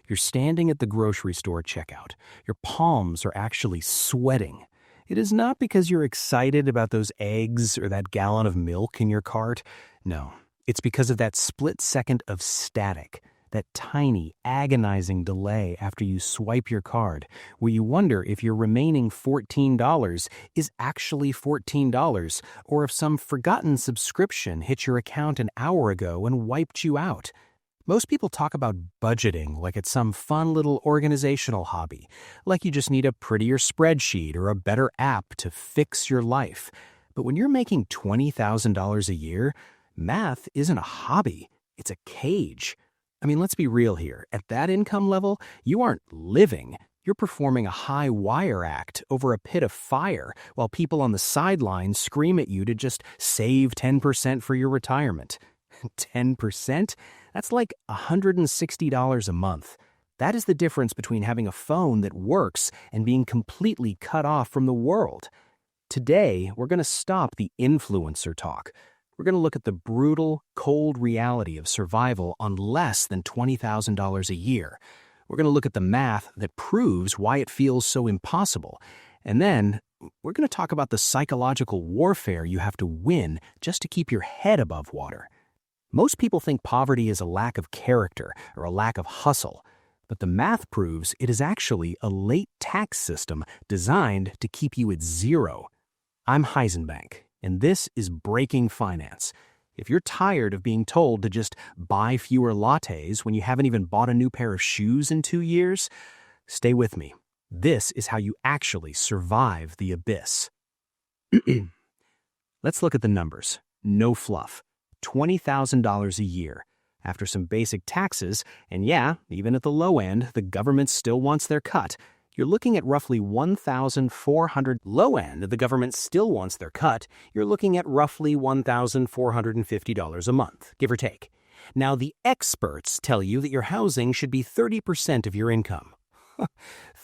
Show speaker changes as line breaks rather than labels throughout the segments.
You're standing at the grocery store checkout. Your palms are actually sweating. It is not because you're excited about those eggs or that gallon of milk in your cart. No, it's because of that split second of static, that tiny, agonizing delay after you swipe your card, where you wonder if your remaining $14 is actually $14, or if some forgotten subscription hit your account an hour ago and wiped you out. Most people talk about budgeting like it's some fun little organizational hobby, like you just need a prettier spreadsheet or a better app to fix your life. But when you're making $20,000 a year, math isn't a hobby, it's a cage. I mean, let's be real here. At that income level, you aren't living. You're performing a high wire act over a pit of fire while people on the sidelines scream at you to just save 10% for your retirement. 10%? That's like $160 a month. That is the difference between having a phone that works and being completely cut off from the world. Today, we're going to stop the influencer talk. We're going to look at the brutal, cold reality of survival on less than $20,000 a year. We're going to look at the math that proves why it feels so impossible. And then, we're going to talk about the psychological warfare you have to win just to keep your head above water. Most people think poverty is a lack of character or a lack of hustle, but the math proves it is actually a late tax system designed to keep you at zero. I'm Heisenbank, and this is Breaking Finance. If you're tired of being told to just buy fewer lattes when you haven't even bought a new pair of shoes in 2 years, stay with me. This is how you actually survive the abyss. Let's look at the numbers. No fluff. $20,000 a year. After some basic taxes, and yeah, even at the low end, the government still wants their cut. You're looking at roughly $1,400. Low end, the government still wants their cut. You're looking at roughly $1,450 a month, give or take. Now, the experts tell you that your housing should be 30% of your income.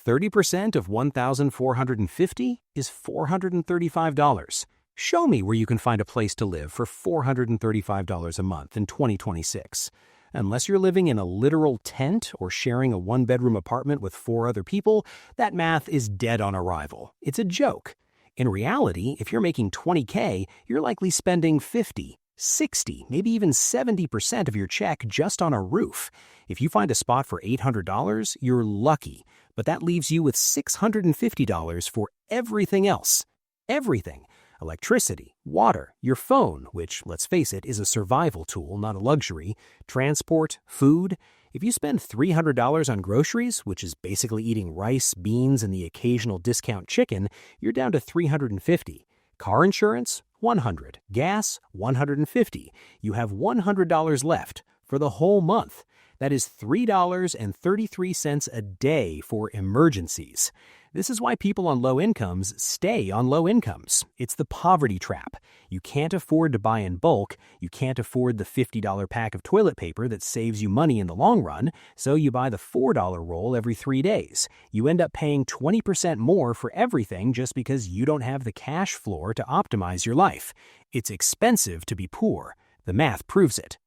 30% of $1,450 is $435. Show me where you can find a place to live for $435 a month in 2026. Unless you're living in a literal tent or sharing a one-bedroom apartment with 4 other people, that math is dead on arrival. It's a joke. In reality, if you're making $20K, you're likely spending 50, 60, maybe even 70% of your check just on a roof. If you find a spot for $800, you're lucky, but that leaves you with $650 for everything else. Everything. Electricity, water, your phone, which, let's face it, is a survival tool, not a luxury, transport, food. If you spend $300 on groceries, which is basically eating rice, beans, and the occasional discount chicken, you're down to $350. Car insurance, $100. Gas, $150. You have $100 left for the whole month. That is $3.33 a day for emergencies. This is why people on low incomes stay on low incomes. It's the poverty trap. You can't afford to buy in bulk. You can't afford the $50 pack of toilet paper that saves you money in the long run, so you buy the $4 roll every 3 days. You end up paying 20% more for everything just because you don't have the cash floor to optimize your life. It's expensive to be poor. The math proves it.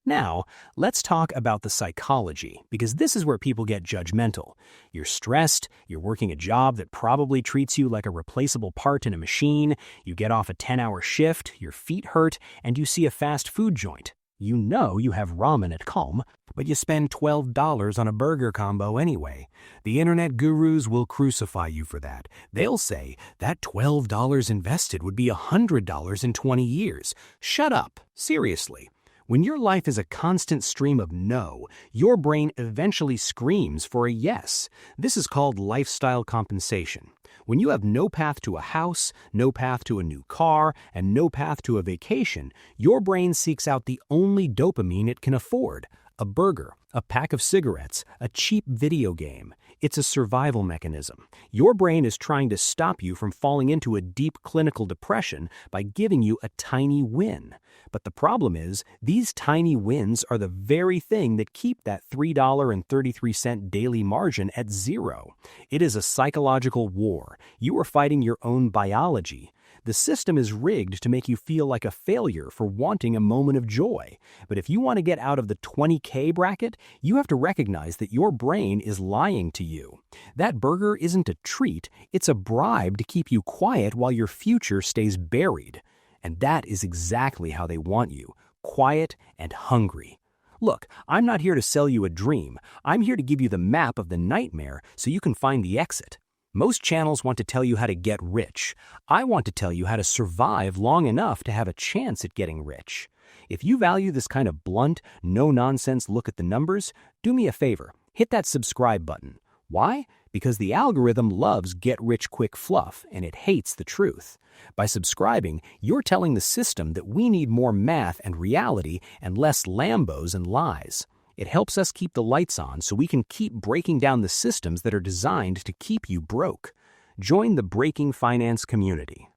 Now, let's talk about the psychology, because this is where people get judgmental. You're stressed, you're working a job that probably treats you like a replaceable part in a machine, you get off a 10-hour shift, your feet hurt, and you see a fast food joint. You know you have ramen at Calm, but you spend $12 on a burger combo anyway. The internet gurus will crucify you for that. They'll say that $12 invested would be $100 in 20 years. Shut up. Seriously. When your life is a constant stream of no, your brain eventually screams for a yes. This is called lifestyle compensation. When you have no path to a house, no path to a new car, and no path to a vacation, your brain seeks out the only dopamine it can afford: a burger, a pack of cigarettes, a cheap video game. It's a survival mechanism. Your brain is trying to stop you from falling into a deep clinical depression by giving you a tiny win. But the problem is, these tiny wins are the very thing that keep that $3.33 daily margin at zero. It is a psychological war. You are fighting your own biology. The system is rigged to make you feel like a failure for wanting a moment of joy. But if you want to get out of the 20K bracket, you have to recognize that your brain is lying to you. That burger isn't a treat, it's a bribe to keep you quiet while your future stays buried. And that is exactly how they want you, quiet and hungry. Look, I'm not here to sell you a dream. I'm here to give you the map of the nightmare so you can find the exit. Most channels want to tell you how to get rich. I want to tell you how to survive long enough to have a chance at getting rich. If you value this kind of blunt, no-nonsense look at the numbers, do me a favor, hit that subscribe button. Why? Because the algorithm loves get-rich-quick fluff, and it hates the truth. By subscribing, you're telling the system that we need more math and reality and less Lambos and lies. It helps us keep the lights on so we can keep breaking down the systems that are designed to keep you broke. Join the Breaking Finance community.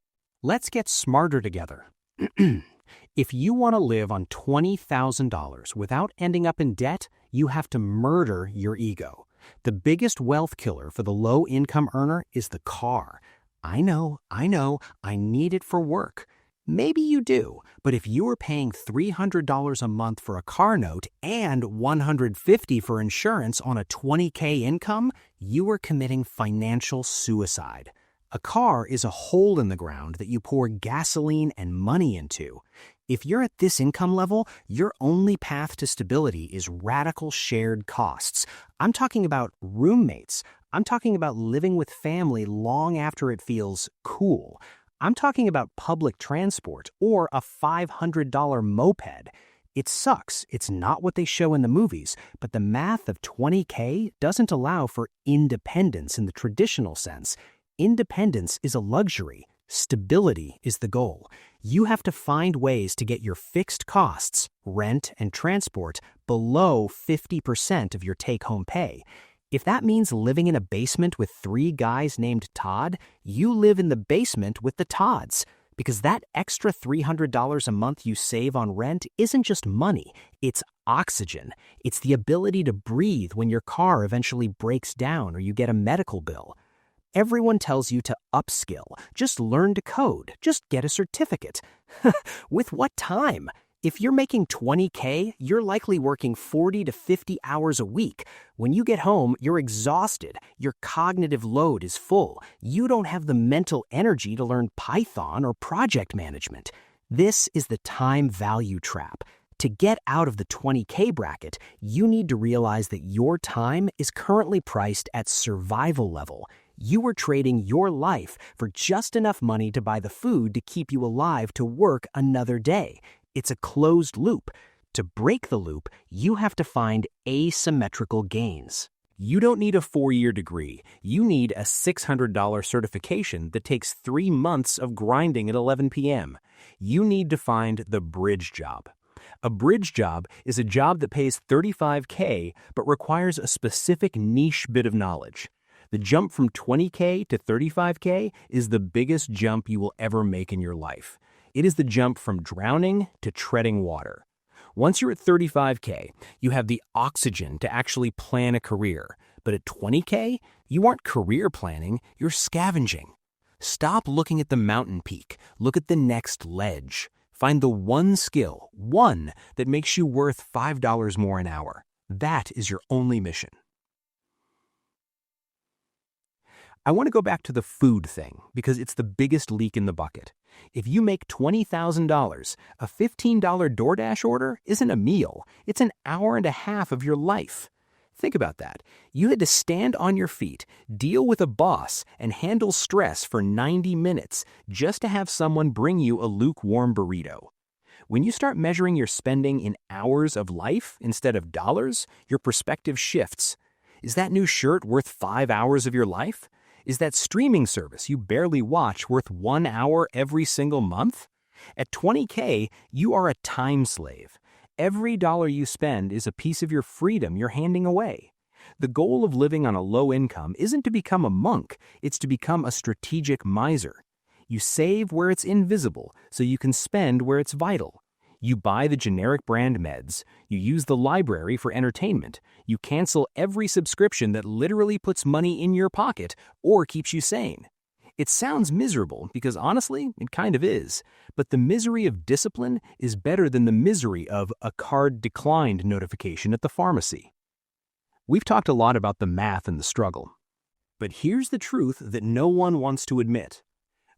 Let's get smarter together. If you want to live on $20,000 without ending up in debt, you have to murder your ego. The biggest wealth killer for the low-income earner is the car. I know, I need it for work. Maybe you do, but if you are paying $300 a month for a car note and $150 for insurance on a $20K income, you are committing financial suicide. A car is a hole in the ground that you pour gasoline and money into. If you're at this income level, your only path to stability is radical shared costs. I'm talking about roommates. I'm talking about living with family long after it feels cool. I'm talking about public transport or a $500 moped. It sucks. It's not what they show in the movies, but the math of 20K doesn't allow for independence in the traditional sense. Independence is a luxury. Stability is the goal. You have to find ways to get your fixed costs, rent and transport, below 50% of your take-home pay. If that means living in a basement with 3 guys named Todd, you live in the basement with the Todds. Because that extra $300 a month you save on rent isn't just money, it's oxygen. It's the ability to breathe when your car eventually breaks down or you get a medical bill. Everyone tells you to upskill, just learn to code, just get a certificate. With what time? If you're making $20K, you're likely working 40 to 50 hours a week. When you get home, you're exhausted. Your cognitive load is full. You don't have the mental energy to learn Python or project management. This is the time value trap. To get out of the 20K bracket, you need to realize that your time is currently priced at survival level. You are trading your life for just enough money to buy the food to keep you alive to work another day. It's a closed loop. To break the loop, you have to find asymmetrical gains. You don't need a 4-year degree. You need a $600 certification that takes 3 months of grinding at 11 p.m. You need to find the bridge job. A bridge job is a job that pays $35K but requires a specific niche bit of knowledge. The jump from $20K to $35K is the biggest jump you will ever make in your life. It is the jump from drowning to treading water. Once you're at $35K, you have the oxygen to actually plan a career. But at $20K, you aren't career planning, you're scavenging. Stop looking at the mountain peak. Look at the next ledge. Find the one skill, one, that makes you worth $5 more an hour. That is your only mission. I want to go back to the food thing because it's the biggest leak in the bucket. If you make $20,000, a $15 DoorDash order isn't a meal. It's an hour and a half of your life. Think about that. You had to stand on your feet, deal with a boss, and handle stress for 90 minutes just to have someone bring you a lukewarm burrito. When you start measuring your spending in hours of life instead of dollars, your perspective shifts. Is that new shirt worth 5 hours of your life? Is that streaming service you barely watch worth 1 hour every single month? At $20K, you are a time slave. Every dollar you spend is a piece of your freedom you're handing away. The goal of living on a low income isn't to become a monk, it's to become a strategic miser. You save where it's invisible so you can spend where it's vital. You buy the generic brand meds, you use the library for entertainment, you cancel every subscription that literally puts money in your pocket or keeps you sane. It sounds miserable because honestly, it kind of is. But the misery of discipline is better than the misery of a card declined notification at the pharmacy. We've talked a lot about the math and the struggle. But here's the truth that no one wants to admit.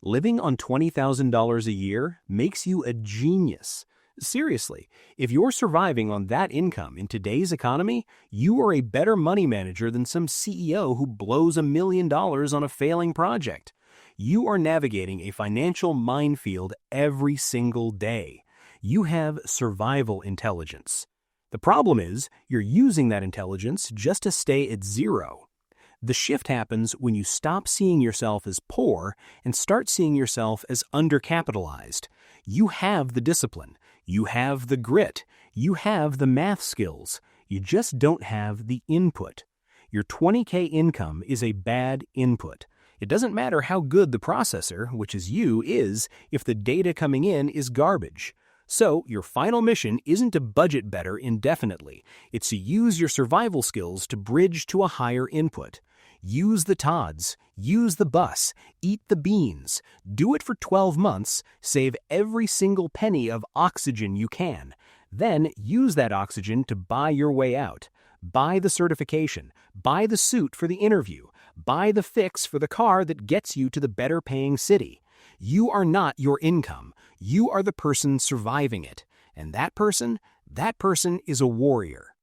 Living on $20,000 a year makes you a genius. Seriously, if you're surviving on that income in today's economy, you are a better money manager than some CEO who blows $1 million on a failing project. You are navigating a financial minefield every single day. You have survival intelligence. The problem is, you're using that intelligence just to stay at zero. The shift happens when you stop seeing yourself as poor and start seeing yourself as undercapitalized. You have the discipline. You have the grit. You have the math skills. You just don't have the input. Your $20K income is a bad input. It doesn't matter how good the processor, which is you, is if the data coming in is garbage. So, your final mission isn't to budget better indefinitely. It's to use your survival skills to bridge to a higher input. Use the TODS, use the bus, eat the beans. Do it for 12 months, save every single penny of oxygen you can. Then use that oxygen to buy your way out. Buy the certification, buy the suit for the interview, buy the fix for the car that gets you to the better paying city. You are not your income. You are the person surviving it. And that person is a warrior.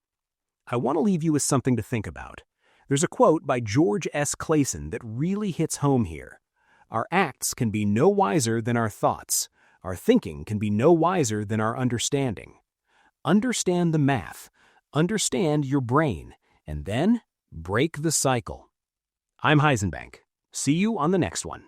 I want to leave you with something to think about. There's a quote by George S. Clason that really hits home here. Our acts can be no wiser than our thoughts. Our thinking can be no wiser than our understanding. Understand the math. Understand your brain. And then break the cycle. I'm Heisenbank. See you on the next one.